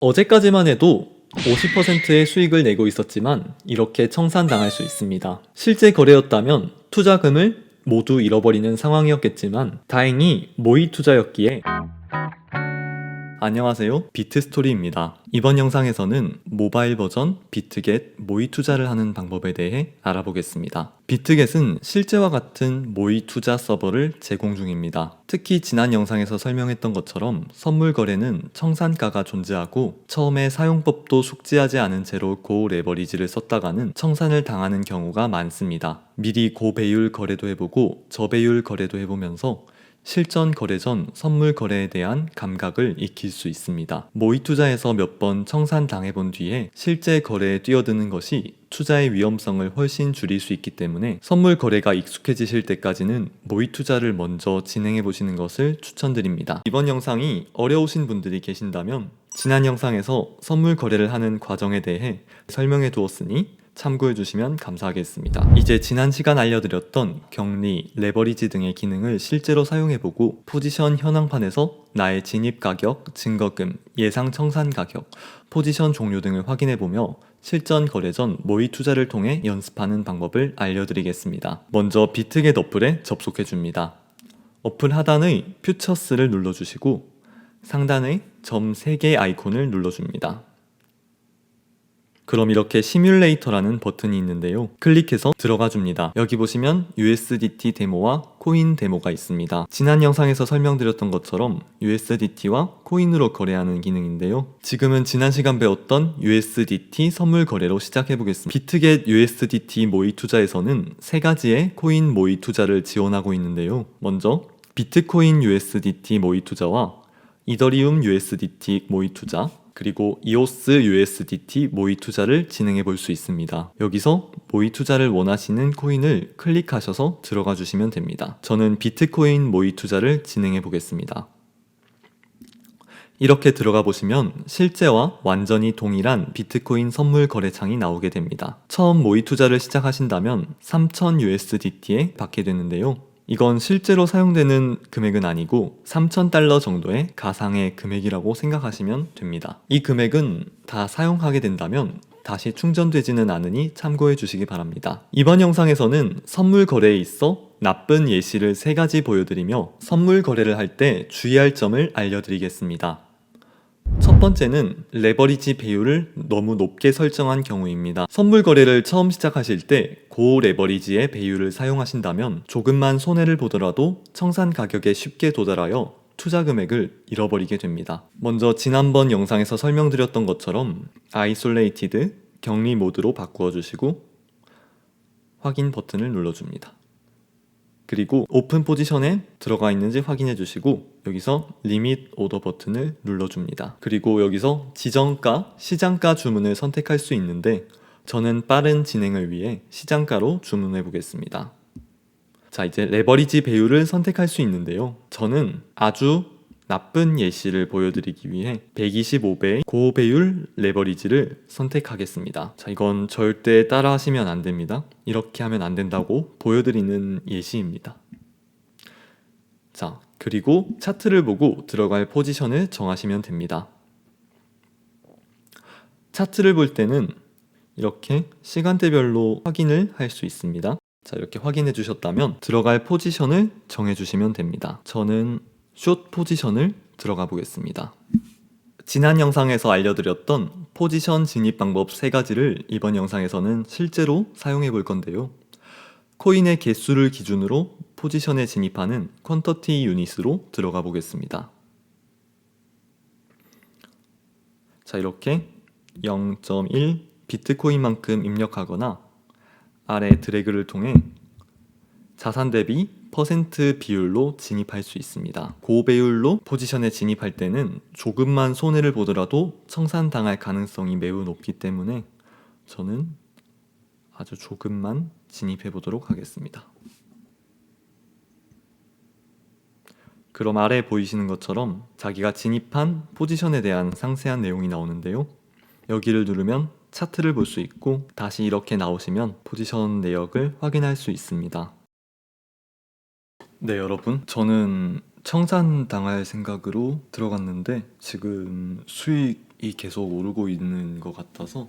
어제까지만 해도 50%의 수익을 내고 있었지만 이렇게 청산당할 수 있습니다. 실제 거래였다면 투자금을 모두 잃어버리는 상황이었겠지만 다행히 모의 투자였기에. 안녕하세요, 비트스토리입니다. 이번 영상에서는 모바일 버전 비트겟 모의 투자를 하는 방법에 대해 알아보겠습니다. 비트겟은 실제와 같은 모의 투자 서버를 제공 중입니다. 특히 지난 영상에서 설명했던 것처럼 선물 거래는 청산가가 존재하고 처음에 사용법도 숙지하지 않은 채로 고레버리지를 썼다가는 청산을 당하는 경우가 많습니다. 미리 고배율 거래도 해보고 저배율 거래도 해보면서 실전 거래 전 선물 거래에 대한 감각을 익힐 수 있습니다. 모의 투자에서 몇 번 청산 당해본 뒤에 실제 거래에 뛰어드는 것이 투자의 위험성을 훨씬 줄일 수 있기 때문에 선물 거래가 익숙해지실 때까지는 모의 투자를 먼저 진행해 보시는 것을 추천드립니다. 이번 영상이 어려우신 분들이 계신다면 지난 영상에서 선물 거래를 하는 과정에 대해 설명해 두었으니 참고해 주시면 감사하겠습니다. 이제 지난 시간 알려드렸던 격리, 레버리지 등의 기능을 실제로 사용해보고 포지션 현황판에서 나의 진입 가격, 증거금, 예상 청산 가격, 포지션 종류 등을 확인해보며 실전 거래 전 모의 투자를 통해 연습하는 방법을 알려드리겠습니다. 먼저 비트겟 어플에 접속해줍니다. 어플 하단의 퓨처스를 눌러주시고 상단의 점 3개 아이콘을 눌러줍니다. 그럼 이렇게 시뮬레이터라는 버튼이 있는데요. 클릭해서 들어가 줍니다. 여기 보시면 USDT 데모와 코인 데모가 있습니다. 지난 영상에서 설명드렸던 것처럼 USDT와 코인으로 거래하는 기능인데요. 지금은 지난 시간 배웠던 USDT 선물 거래로 시작해 보겠습니다. 비트겟 USDT 모의 투자에서는 3가지의 코인 모의 투자를 지원하고 있는데요. 먼저 비트코인 USDT 모의 투자와 이더리움 USDT 모의 투자, 그리고 이오스 USDT 모의 투자를 진행해 볼 수 있습니다. 여기서 모의 투자를 원하시는 코인을 클릭하셔서 들어가 주시면 됩니다. 저는 비트코인 모의 투자를 진행해 보겠습니다. 이렇게 들어가 보시면 실제와 완전히 동일한 비트코인 선물 거래창이 나오게 됩니다. 처음 모의 투자를 시작하신다면 3000 USDT에 받게 되는데요. 이건 실제로 사용되는 금액은 아니고 3,000달러 정도의 가상의 금액이라고 생각하시면 됩니다. 이 금액은 다 사용하게 된다면 다시 충전되지는 않으니 참고해 주시기 바랍니다. 이번 영상에서는 선물 거래에 있어 나쁜 예시를 3가지 보여드리며 선물 거래를 할 때 주의할 점을 알려드리겠습니다. 첫 번째는 레버리지 배율을 너무 높게 설정한 경우입니다. 선물 거래를 처음 시작하실 때 고레버리지의 배율을 사용하신다면 조금만 손해를 보더라도 청산 가격에 쉽게 도달하여 투자 금액을 잃어버리게 됩니다. 먼저 지난번 영상에서 설명드렸던 것처럼 아이솔레이티드 격리 모드로 바꾸어 주시고 확인 버튼을 눌러줍니다. 그리고 오픈 포지션에 들어가 있는지 확인해 주시고 여기서 리밋 오더 버튼을 눌러줍니다. 그리고 여기서 지정가, 시장가 주문을 선택할 수 있는데 저는 빠른 진행을 위해 시장가로 주문해 보겠습니다. 자, 이제 레버리지 배율을 선택할 수 있는데요. 저는 아주 나쁜 예시를 보여드리기 위해 125배의 고배율 레버리지를 선택하겠습니다. 자, 이건 절대 따라 하시면 안 됩니다. 이렇게 하면 안 된다고 보여드리는 예시입니다. 자, 그리고 차트를 보고 들어갈 포지션을 정하시면 됩니다. 차트를 볼 때는 이렇게 시간대별로 확인을 할 수 있습니다. 자, 이렇게 확인해 주셨다면 들어갈 포지션을 정해 주시면 됩니다. 저는 숏 포지션을 들어가 보겠습니다. 지난 영상에서 알려드렸던 포지션 진입 방법 3가지를 이번 영상에서는 실제로 사용해 볼 건데요. 코인의 개수를 기준으로 포지션에 진입하는 퀀터티 유닛으로 들어가 보겠습니다. 자, 이렇게 0.1 비트코인만큼 입력하거나 아래 드래그를 통해 자산 대비 퍼센트 비율로 진입할 수 있습니다. 고배율로 포지션에 진입할 때는 조금만 손해를 보더라도 청산당할 가능성이 매우 높기 때문에 저는 아주 조금만 진입해 보도록 하겠습니다. 그럼 아래 보이시는 것처럼 자기가 진입한 포지션에 대한 상세한 내용이 나오는데요. 여기를 누르면 차트를 볼 수 있고 다시 이렇게 나오시면 포지션 내역을 확인할 수 있습니다. 네, 여러분, 저는 청산당할 생각으로 들어갔는데 지금 수익이 계속 오르고 있는 것 같아서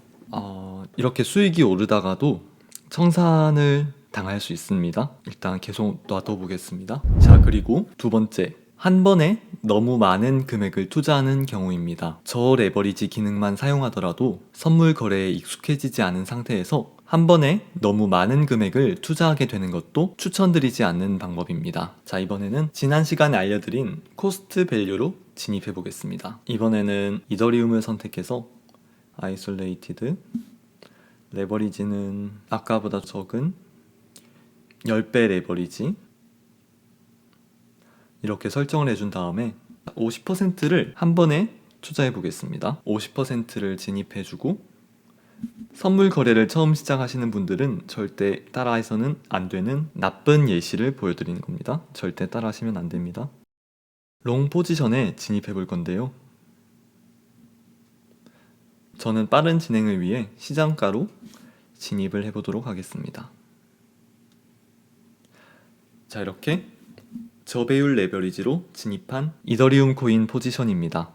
이렇게 수익이 오르다가도 청산을 당할 수 있습니다. 일단 계속 놔둬보겠습니다. 자, 그리고 두 번째, 한 번에 너무 많은 금액을 투자하는 경우입니다. 저 레버리지 기능만 사용하더라도 선물 거래에 익숙해지지 않은 상태에서 한 번에 너무 많은 금액을 투자하게 되는 것도 추천드리지 않는 방법입니다. 자, 이번에는 지난 시간에 알려드린 코스트 밸류로 진입해 보겠습니다. 이번에는 이더리움을 선택해서 아이솔레이티드, 레버리지는 아까보다 적은 10배 레버리지 이렇게 설정을 해준 다음에 50%를 한 번에 투자해 보겠습니다. 50%를 진입해주고 선물 거래를 처음 시작하시는 분들은 절대 따라해서는 안 되는 나쁜 예시를 보여드리는 겁니다. 절대 따라하시면 안 됩니다. 롱 포지션에 진입해 볼 건데요. 저는 빠른 진행을 위해 시장가로 진입을 해보도록 하겠습니다. 자, 이렇게 저배율 레버리지로 진입한 이더리움 코인 포지션입니다.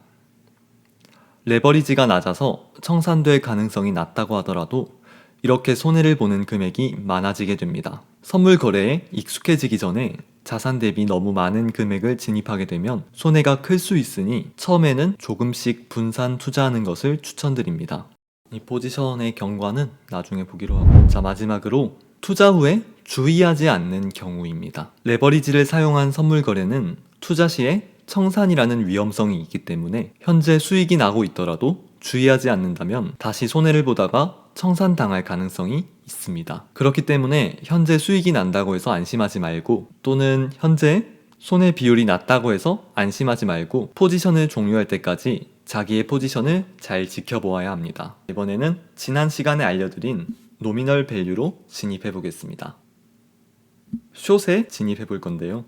레버리지가 낮아서 청산될 가능성이 낮다고 하더라도 이렇게 손해를 보는 금액이 많아지게 됩니다. 선물 거래에 익숙해지기 전에 자산 대비 너무 많은 금액을 진입하게 되면 손해가 클 수 있으니 처음에는 조금씩 분산 투자하는 것을 추천드립니다. 이 포지션의 경과는 나중에 보기로 하고, 자, 마지막으로 투자 후에 주의하지 않는 경우입니다. 레버리지를 사용한 선물 거래는 투자 시에 청산이라는 위험성이 있기 때문에 현재 수익이 나고 있더라도 주의하지 않는다면 다시 손해를 보다가 청산당할 가능성이 있습니다. 그렇기 때문에 현재 수익이 난다고 해서 안심하지 말고, 또는 현재 손해 비율이 낮다고 해서 안심하지 말고 포지션을 종료할 때까지 자기의 포지션을 잘 지켜보아야 합니다. 이번에는 지난 시간에 알려드린 노미널 밸류로 진입해 보겠습니다. 숏에 진입해 볼 건데요.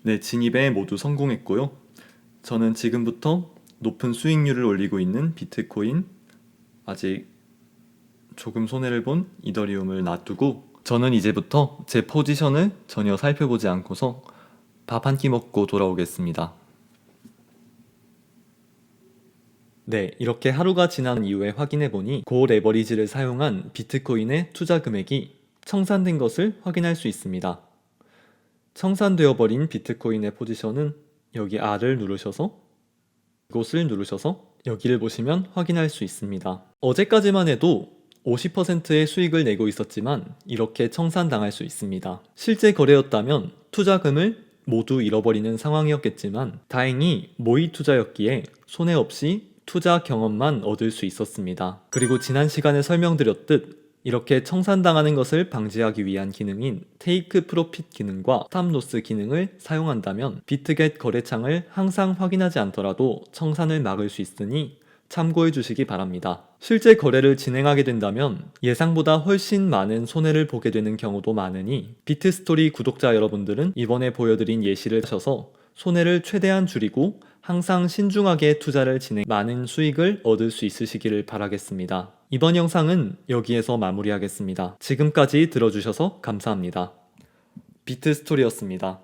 네, 진입에 모두 성공했고요. 저는 지금부터 높은 수익률을 올리고 있는 비트코인, 아직 조금 손해를 본 이더리움을 놔두고 저는 이제부터 제 포지션을 전혀 살펴보지 않고서 밥 한 끼 먹고 돌아오겠습니다. 네, 이렇게 하루가 지난 이후에 확인해보니 고 레버리지를 사용한 비트코인의 투자 금액이 청산된 것을 확인할 수 있습니다. 청산되어 버린 비트코인의 포지션은 여기 R을 누르셔서 이곳을 누르셔서 여기를 보시면 확인할 수 있습니다. 어제까지만 해도 50%의 수익을 내고 있었지만 이렇게 청산당할 수 있습니다. 실제 거래였다면 투자금을 모두 잃어버리는 상황이었겠지만 다행히 모의 투자였기에 손해 없이 투자 경험만 얻을 수 있었습니다. 그리고 지난 시간에 설명드렸듯 이렇게 청산당하는 것을 방지하기 위한 기능인 테이크 프로핏 기능과 스탑 로스 기능을 사용한다면 비트겟 거래창을 항상 확인하지 않더라도 청산을 막을 수 있으니 참고해 주시기 바랍니다. 실제 거래를 진행하게 된다면 예상보다 훨씬 많은 손해를 보게 되는 경우도 많으니 비트스토리 구독자 여러분들은 이번에 보여드린 예시를 하셔서 손해를 최대한 줄이고 항상 신중하게 투자를 진행, 많은 수익을 얻을 수 있으시기를 바라겠습니다. 이번 영상은 여기에서 마무리하겠습니다. 지금까지 들어주셔서 감사합니다. 비트스토리였습니다.